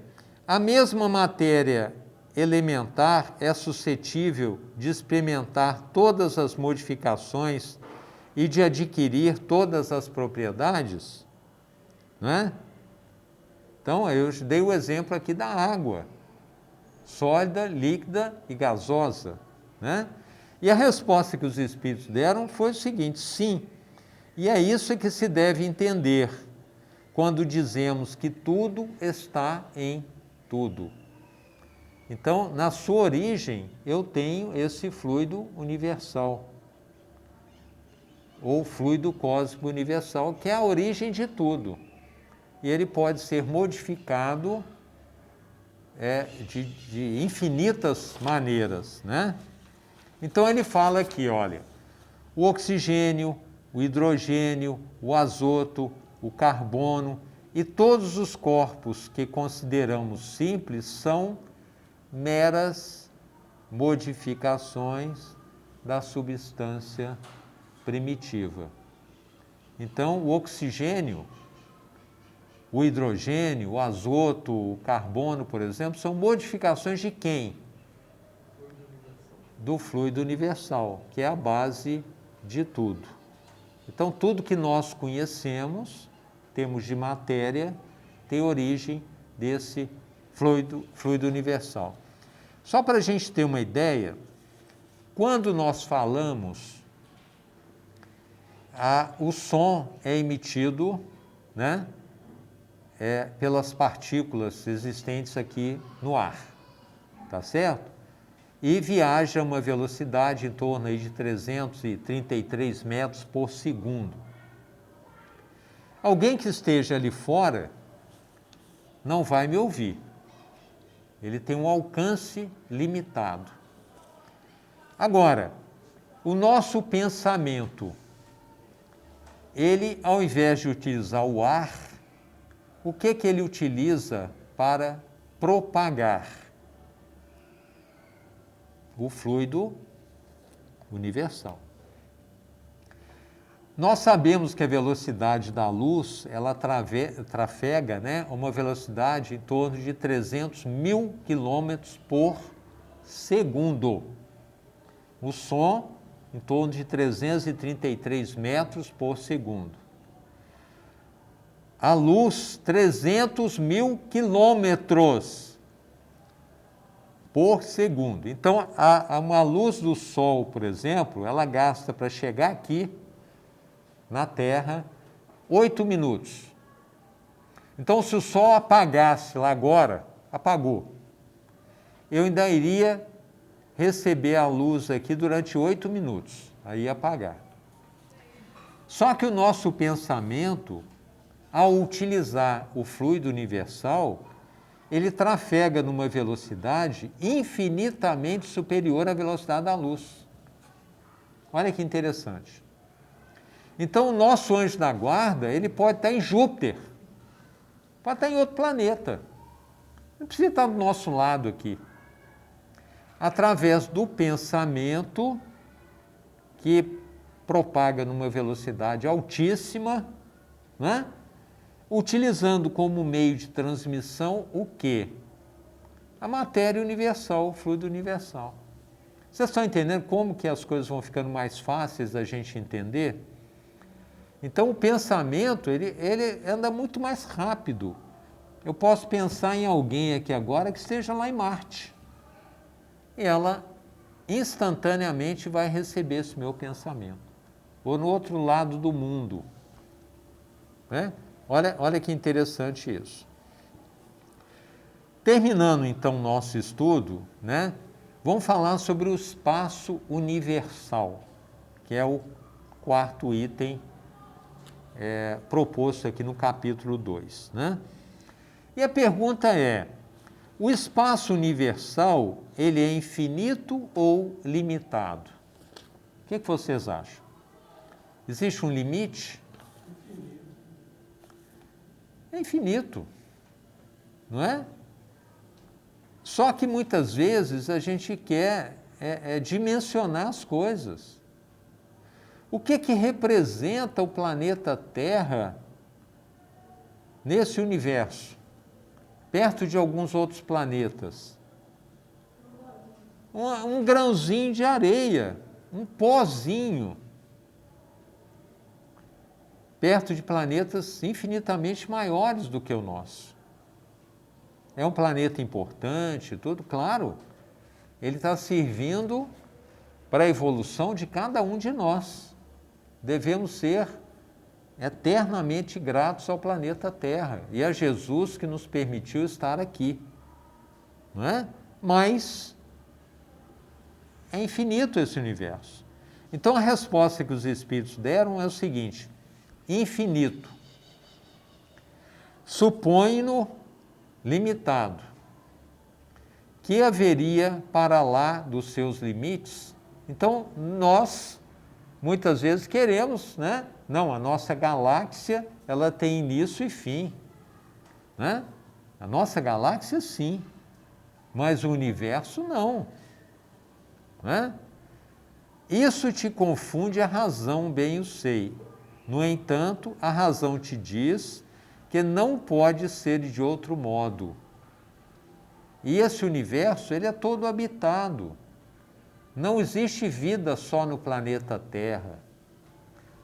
a mesma matéria elementar é suscetível de experimentar todas as modificações e de adquirir todas as propriedades? Não é? Então, eu dei o exemplo aqui da água, sólida, líquida e gasosa, né? E a resposta que os espíritos deram foi o seguinte: sim. E é isso que se deve entender quando dizemos que tudo está em tudo. Então, na sua origem, eu tenho esse fluido universal, ou fluido cósmico universal, que é a origem de tudo. E ele pode ser modificado de infinitas maneiras, né? Então ele fala aqui, olha, o oxigênio, o hidrogênio, o azoto, o carbono e todos os corpos que consideramos simples são meras modificações da substância primitiva. Então, o oxigênio, o hidrogênio, o azoto, o carbono, por exemplo, são modificações de quem? Do fluido universal, que é a base de tudo. Então, tudo que nós conhecemos, temos de matéria, tem origem desse fluido universal. Só para a gente ter uma ideia, quando nós falamos, o som é emitido, né, pelas partículas existentes aqui no ar, tá certo? E viaja a uma velocidade em torno aí de 333 metros por segundo. Alguém que esteja ali fora não vai me ouvir. Ele tem um alcance limitado. Agora, o nosso pensamento, ele, ao invés de utilizar o ar, o que ele utiliza para propagar? O fluido universal. Nós sabemos que a velocidade da luz, ela trafega, né, uma velocidade em torno de 300 mil quilômetros por segundo. O som, em torno de 333 metros por segundo. A luz, 300 mil quilômetros por segundo. Então, uma luz do Sol, por exemplo, ela gasta para chegar aqui na Terra 8 minutos. Então, se o Sol apagasse lá agora, apagou, eu ainda iria receber a luz aqui durante 8 minutos, aí ia apagar. Só que o nosso pensamento, ao utilizar o fluido universal, ele trafega numa velocidade infinitamente superior à velocidade da luz. Olha que interessante. Então, o nosso anjo da guarda, ele pode estar em Júpiter, pode estar em outro planeta. Não precisa estar do nosso lado aqui. Através do pensamento, que propaga numa velocidade altíssima, né? Utilizando como meio de transmissão o quê? A matéria universal, o fluido universal. Vocês estão entendendo como que as coisas vão ficando mais fáceis da gente entender? Então, o pensamento, ele anda muito mais rápido. Eu posso pensar em alguém aqui agora que esteja lá em Marte. E ela instantaneamente vai receber esse meu pensamento. Ou no outro lado do mundo. Né? Olha que interessante isso. Terminando então o nosso estudo, né, vamos falar sobre o espaço universal, que é o quarto item proposto aqui no capítulo 2. Né? E a pergunta é: O espaço universal, ele é infinito ou limitado? O que vocês acham? Existe um limite? É infinito, não é? Só que muitas vezes a gente quer dimensionar as coisas. O que representa o planeta Terra nesse universo, perto de alguns outros planetas? Um grãozinho de areia, um pozinho, perto de planetas infinitamente maiores do que o nosso. É um planeta importante, tudo, claro, ele está servindo para a evolução de cada um de nós. Devemos ser eternamente gratos ao planeta Terra e a Jesus que nos permitiu estar aqui, não é? Mas é infinito esse universo. Então a resposta que os Espíritos deram é o seguinte: infinito, supõe-no limitado, que haveria para lá dos seus limites. Então nós muitas vezes queremos, né? Não, a nossa galáxia, ela tem início e fim, né? A nossa galáxia sim, mas o universo não, né? Isso te confunde a razão, bem o sei. No entanto, a razão te diz que não pode ser de outro modo. E esse universo, ele é todo habitado. Não existe vida só no planeta Terra.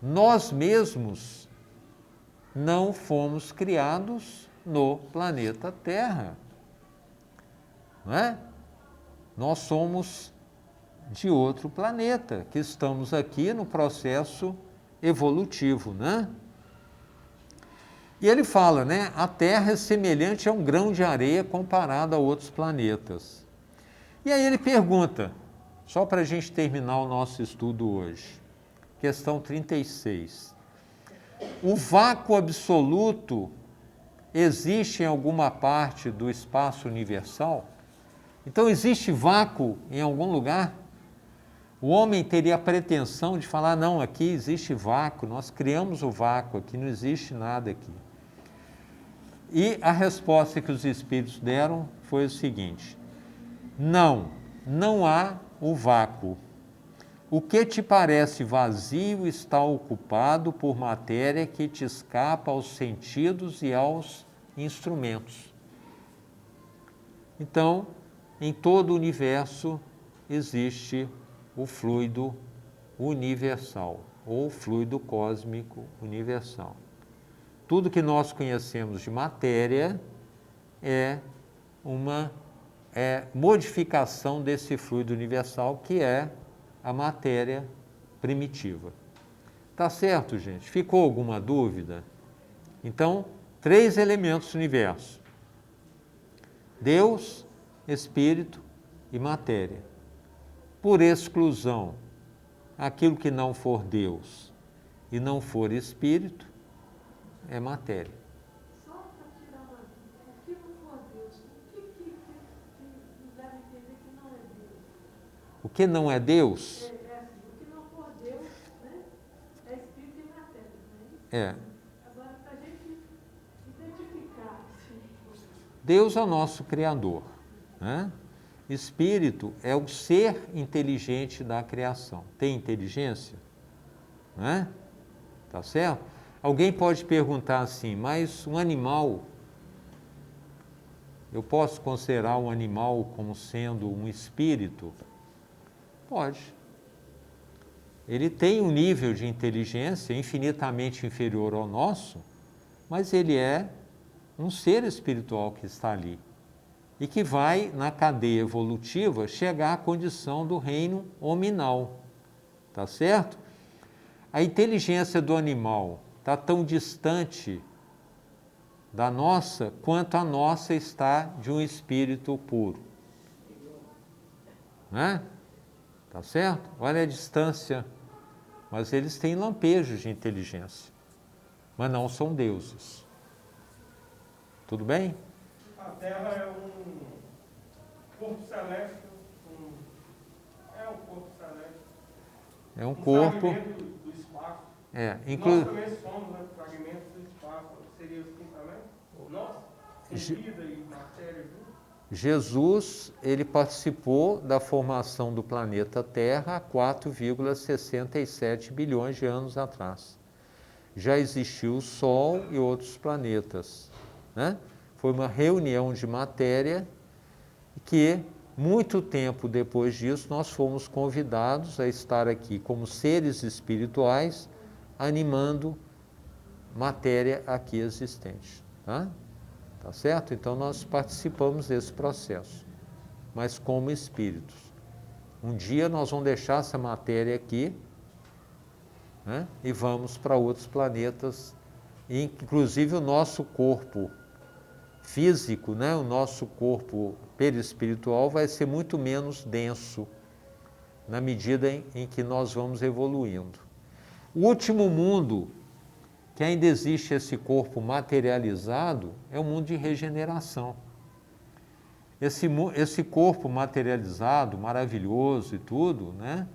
Nós mesmos não fomos criados no planeta Terra, não é? Nós somos de outro planeta, que estamos aqui no processo evolutivo, né? E ele fala, né? A Terra é semelhante a um grão de areia comparado a outros planetas. E aí ele pergunta, só para a gente terminar o nosso estudo hoje, questão 36. O vácuo absoluto existe em alguma parte do espaço universal? Então existe vácuo em algum lugar? O homem teria a pretensão de falar, não, aqui existe vácuo, nós criamos o vácuo, aqui não existe nada aqui. E a resposta que os Espíritos deram foi o seguinte: não há o vácuo. O que te parece vazio está ocupado por matéria que te escapa aos sentidos e aos instrumentos. Então, em todo o universo existe o fluido universal, ou fluido cósmico universal. Tudo que nós conhecemos de matéria é uma modificação desse fluido universal, que é a matéria primitiva. Tá certo, gente? Ficou alguma dúvida? Então, 3 elementos do universo: Deus, Espírito e matéria. Por exclusão, aquilo que não for Deus e não for Espírito é matéria. Só para tirar uma dúvida, o que não for Deus, o que nos deve entender que não é Deus? O que não é Deus? O que não for Deus, né, é Espírito e matéria, não é isso? Agora, para a gente identificar, assim, Deus é o nosso Criador, né? Espírito é o ser inteligente da criação. Tem inteligência? Né? Tá certo? Alguém pode perguntar assim, mas um animal, eu posso considerar um animal como sendo um espírito? Pode. Ele tem um nível de inteligência infinitamente inferior ao nosso, mas ele é um ser espiritual que está ali e que vai, na cadeia evolutiva, chegar à condição do reino hominal. Tá certo? A inteligência do animal está tão distante da nossa quanto a nossa está de um espírito puro. Né? Tá certo? Olha a distância. Mas eles têm lampejos de inteligência, mas não são deuses. Tudo bem? A Terra corpo celeste, é um corpo celeste. É um corpo. Fragmento do espaço. Nós também somos, né, fragmentos do espaço. Seria assim também? Nós, com vida e matéria juntos. Jesus, ele participou da formação do planeta Terra há 4,67 bilhões de anos atrás. Já existiu o Sol e outros planetas, né? Foi uma reunião de matéria que, muito tempo depois disso, nós fomos convidados a estar aqui como seres espirituais, animando matéria aqui existente, tá? Tá certo? Então nós participamos desse processo, mas como espíritos. Um dia nós vamos deixar essa matéria aqui, né, e vamos para outros planetas, inclusive o nosso corpo físico, né, o nosso corpo perispiritual vai ser muito menos denso na medida em que nós vamos evoluindo. O último mundo que ainda existe esse corpo materializado é o mundo de regeneração. Esse corpo materializado, maravilhoso e tudo, né?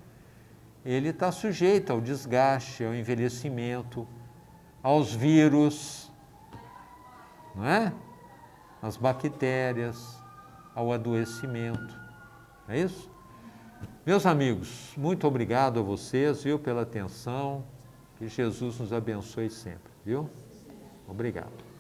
Ele está sujeito ao desgaste, ao envelhecimento, aos vírus, não é? Às bactérias, ao adoecimento. É isso? Meus amigos, muito obrigado a vocês, viu, pela atenção. Que Jesus nos abençoe sempre, viu? Obrigado.